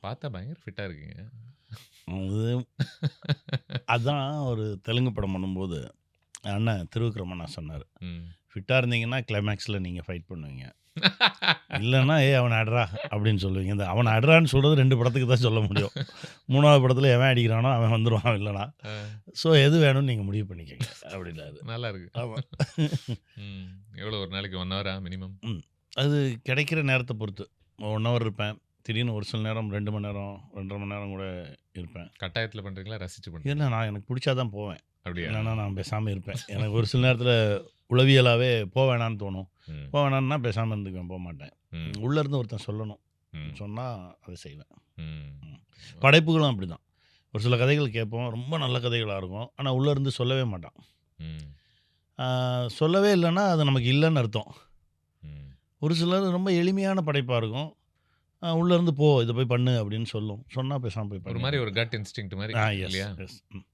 பார்த்தா பயங்கர ஃபிட்டா இருக்கீங்க. அது அதான் ஒரு தெலுங்கு படம் பண்ணும்போது, அண்ணன் திருவிக்ரமண்ணா சொன்னாரு. ம். "ஃபிட்டா இருந்தீங்கன்னா, கிளைமாக்ஸ்ல நீங்க ஃபைட் பண்ணுவீங்க. இல்லன்னா, ஏய் அவன அட்றா" அப்படின்னு சொல்லுவீங்க. இந்த அவன அட்றான்னு சொல்றது 2 படத்துக்கு தான் சொல்ல முடியும். 3வது படத்துல எவன் அடிக்கிறானோ அவன் வந்துருவான் வில்லனா. அ ஸோ எது வேணும்னு நீங்க முடிவு பண்ணிக்கங்க அப்படின்னாரு. நல்லா இருக்கு. ஆமா. ம். எவ்வளோ ஒரு நாளைக்கு 1 ஹவரா மினிமம்? ம். அது கிடைக்கிற நேரத்த பொறுத்து. 1 ஹவர் இருப்பேன். திடீர்னு ஒரு சில நேரம் 2 மணி நேரம், 2 1/2 மணி நேரம் கூட இருப்பேன். கட்டாயத்துல பண்றீங்களா? ரசிச்சு ஏன்னா பண்றீங்களா? நான் எனக்கு புடிச்சா தான் போவேன். அப்படியா? இல்லன்னா நான் பேசாம இருப்பேன். எனக்கு ஒரு சில நேரத்தில உளவியலாவே வேணான்னு தோணும். ம். வேணான்னா பேசாம இருந்துக்குவேன், போமாட்டேன். ம். உள்ள இருந்து ஒருத்தன் சொல்லணும். ம். சொன்னா அத செய்வேன். ம். ம். படைப்புகளும் அப்படிதான். ஒரு சில கதைகள் கேட்போம். ரொம்ப நல்ல கதைகளா இருக்கும். ஆனா உள்ள இருந்து சொல்லவே மாட்டான். ம். ஆ சொல்லவே இல்லன்னா, அது நமக்கு இல்லன்னு அர்த்தம். ம். ஒரு சிலர் ரொம்ப எளிமையான படைப்பா இருக்கும். உள்ள இருந்து போ இத போய் பண்ணு அப்படின்னு சொல்லும். சொன்னா பேசாம போய் ஒரு மாரி பண்ணிடுவேன். ஒரு கட் இன்ஸ்டிங்க்ட் மாரி எஸ், இல்லையா? எஸ். ம்.